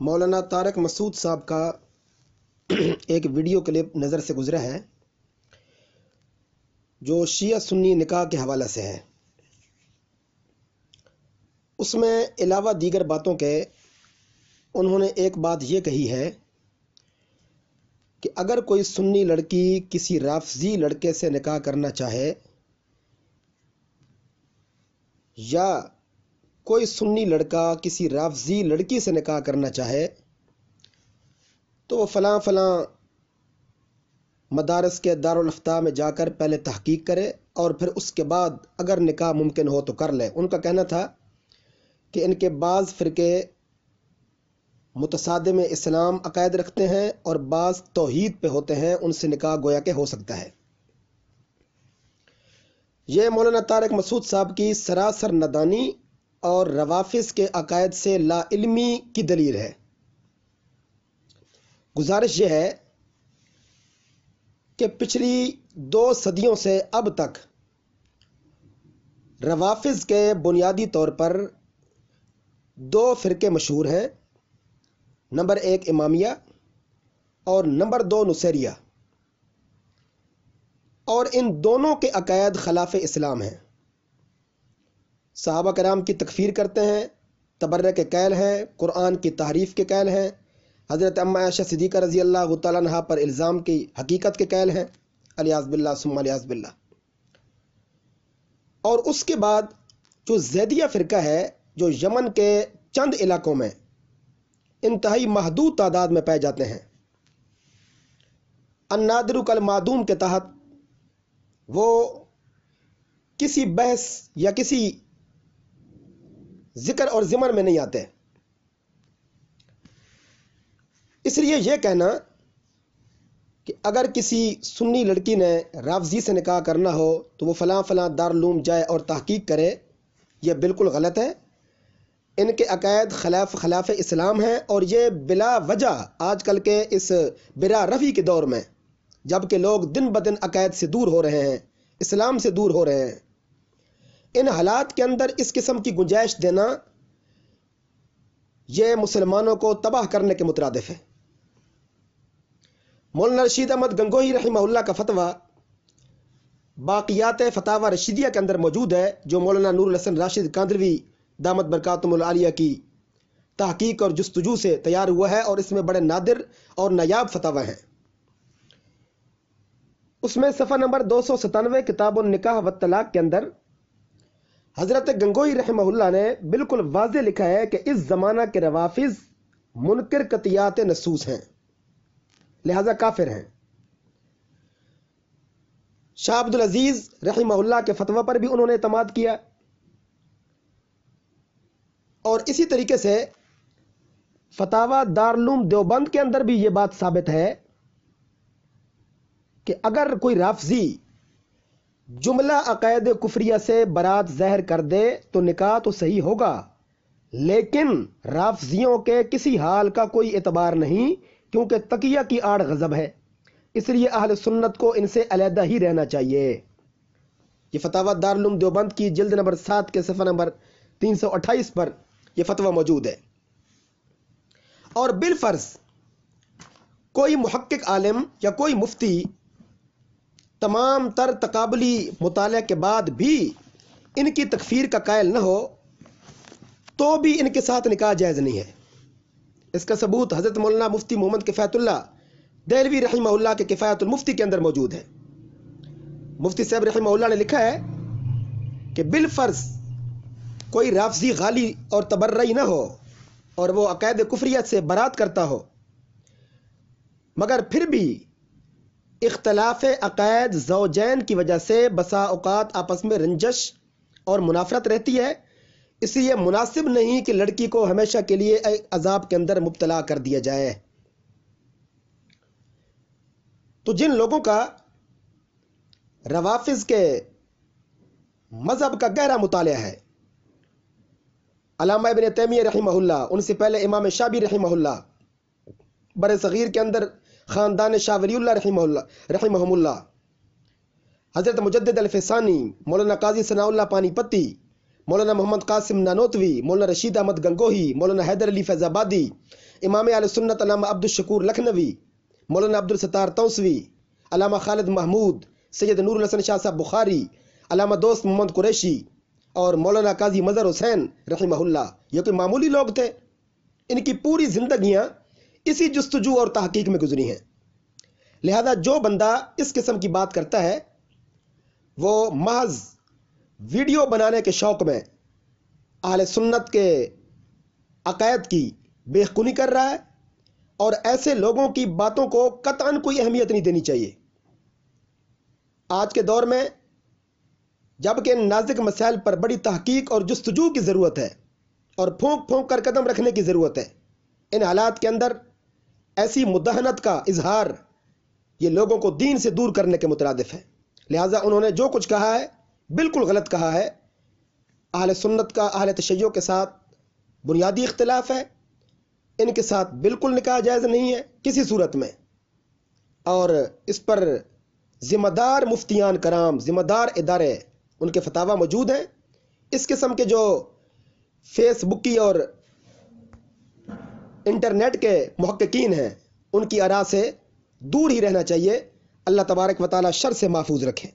مولانا طارق مسعود صاحب کا ایک ویڈیو کلپ نظر سے گزرا ہے جو شیعہ سنی نکاح کے حوالے سے ہے۔ اس میں علاوہ دیگر باتوں کے انہوں نے ایک بات یہ کہی ہے کہ اگر کوئی سنی لڑکی کسی رافضی لڑکے سے نکاح کرنا چاہے یا کوئی سنی لڑکا کسی رافضی لڑکی سے نکاح کرنا چاہے تو وہ فلاں فلاں مدارس کے دارالافتاء میں جا کر پہلے تحقیق کرے اور پھر اس کے بعد اگر نکاح ممکن ہو تو کر لے۔ ان کا کہنا تھا کہ ان کے بعض فرقے متصادم اسلام عقائد رکھتے ہیں اور بعض توحید پہ ہوتے ہیں، ان سے نکاح گویا کہ ہو سکتا ہے۔ یہ مولانا طارق مسعود صاحب کی سراسر نادانی اور روافض کے عقائد سے لا علمی کی دلیل ہے۔ گزارش یہ ہے کہ پچھلی 2 صدیوں سے اب تک روافض کے بنیادی طور پر 2 فرقے مشہور ہیں، نمبر 1 امامیہ اور نمبر 2 نصیریہ، اور ان دونوں کے عقائد خلاف اسلام ہیں۔ صحابہ کرام کی تکفیر کرتے ہیں، تبرہ کے قائل ہیں، قرآن کی تحریف کے قائل ہیں، حضرت ام عائشہ صدیقہ رضی اللہ تعالیٰ عنہا پر الزام کی حقیقت کے قائل ہیں، الیاذ باللہ ثم الیاذ باللہ۔ اور اس کے بعد جو زیدیہ فرقہ ہے جو یمن کے چند علاقوں میں انتہائی محدود تعداد میں پائے جاتے ہیں، النادر کالمعدوم کے تحت وہ کسی بحث یا کسی ذکر اور ضمن میں نہیں آتے۔ اس لیے یہ کہنا کہ اگر کسی سنی لڑکی نے رافضی سے نکاح کرنا ہو تو وہ فلاں فلاں دارالعلوم جائے اور تحقیق کرے، یہ بالکل غلط ہے۔ ان کے عقائد خلاف اسلام ہیں، اور یہ بلا وجہ آج کل کے اس برا رفی کے دور میں جب کہ لوگ دن بدن عقائد سے دور ہو رہے ہیں، اسلام سے دور ہو رہے ہیں، ان حالات کے اندر اس قسم کی گنجائش دینا یہ مسلمانوں کو تباہ کرنے کے مترادف ہے۔ مولانا رشید احمد گنگوہی رحمہ اللہ کا فتویٰ باقیات فتاوی رشیدیہ کے اندر موجود ہے، جو مولانا نور الحسن راشد کاندھلوی دامت برکاتہم العالیہ کی تحقیق اور جستجو سے تیار ہوا ہے، اور اس میں بڑے نادر اور نایاب فتاوی ہیں۔ اس میں صفحہ نمبر 297 کتاب النکاح والطلاق کے اندر حضرت گنگوہی رحمہ اللہ نے بالکل واضح لکھا ہے کہ اس زمانہ کے روافض منکر قطعیات نصوص ہیں، لہذا کافر ہیں۔ شاہ عبدالعزیز رحمہ اللہ کے فتویٰ پر بھی انہوں نے اعتماد کیا، اور اسی طریقے سے فتاوی دارالعلوم دیوبند کے اندر بھی یہ بات ثابت ہے کہ اگر کوئی رافضی جملہ عقائد کفریہ سے برات ظاہر کر دے تو نکاح تو صحیح ہوگا، لیکن رافضیوں کے کسی حال کا کوئی اعتبار نہیں، کیونکہ تقیہ کی آڑ غضب ہے، اس لیے اہل سنت کو ان سے علیحدہ ہی رہنا چاہیے۔ یہ فتاوی دارالعلوم دیوبند کی جلد نمبر 7 کے صفحہ نمبر 328 پر یہ فتویٰ موجود ہے۔ اور بالفرض کوئی محقق عالم یا کوئی مفتی تمام تر تقابلی مطالعہ کے بعد بھی ان کی تکفیر کا قائل نہ ہو تو بھی ان کے ساتھ نکاح جائز نہیں ہے۔ اس کا ثبوت حضرت مولانا مفتی محمد کفایت اللہ دہلوی رحمہ اللہ کے کفایت المفتی کے اندر موجود ہے۔ مفتی صاحب رحمہ اللہ نے لکھا ہے کہ بالفرض کوئی رافضی غالی اور تبرعی نہ ہو اور وہ عقائد کفریت سے برات کرتا ہو، مگر پھر بھی اختلاف عقائد زوجین کی وجہ سے بسا اوقات آپس میں رنجش اور منافرت رہتی ہے، اس لیے مناسب نہیں کہ لڑکی کو ہمیشہ کے لیے عذاب کے اندر مبتلا کر دیا جائے۔ تو جن لوگوں کا روافض کے مذہب کا گہرا مطالعہ ہے، علامہ ابن تیمیہ رحمہ اللہ، ان سے پہلے امام شابی رحمہ اللہ، بر صغیر کے اندر خاندان شاہ ولی اللہ رحمہم اللہ، حضرت مجدد الفسانی، مولانا قاضی ثناء اللہ پانی پتی، مولانا محمد قاسم نانوتوی، مولانا رشید احمد گنگوہی، مولانا حیدر علی فیض آبادی، امام اہل سنت علامہ عبدالشکور لکھنوی، مولانا عبدالستار توسوی، علامہ خالد محمود، سید نور الحسن شاہ صاحب بخاری، علامہ دوست محمد قریشی اور مولانا قاضی مظہر حسین رحمہ اللہ، یہ کوئی معمولی لوگ تھے؟ ان کی پوری زندگیاں اسی جستجو اور تحقیق میں گزری ہیں۔ لہذا جو بندہ اس قسم کی بات کرتا ہے وہ محض ویڈیو بنانے کے شوق میں اہل سنت کے عقائد کی بے خونی کر رہا ہے، اور ایسے لوگوں کی باتوں کو قطعاً کوئی اہمیت نہیں دینی چاہیے۔ آج کے دور میں جبکہ ان نازک مسائل پر بڑی تحقیق اور جستجو کی ضرورت ہے اور پھونک پھونک کر قدم رکھنے کی ضرورت ہے، ان حالات کے اندر ایسی مداہنت کا اظہار یہ لوگوں کو دین سے دور کرنے کے مترادف ہے۔ لہٰذا انہوں نے جو کچھ کہا ہے بالکل غلط کہا ہے۔ اہل سنت کا اہل تشیع کے ساتھ بنیادی اختلاف ہے، ان کے ساتھ بالکل نکاح جائز نہیں ہے کسی صورت میں، اور اس پر ذمہ دار مفتیان کرام، ذمہ دار ادارے، ان کے فتاوی موجود ہیں۔ اس قسم کے جو فیس بکی اور انٹرنیٹ کے محققین ہیں ان کی آراء سے دور ہی رہنا چاہیے۔ اللہ تبارک و تعالی شر سے محفوظ رکھے۔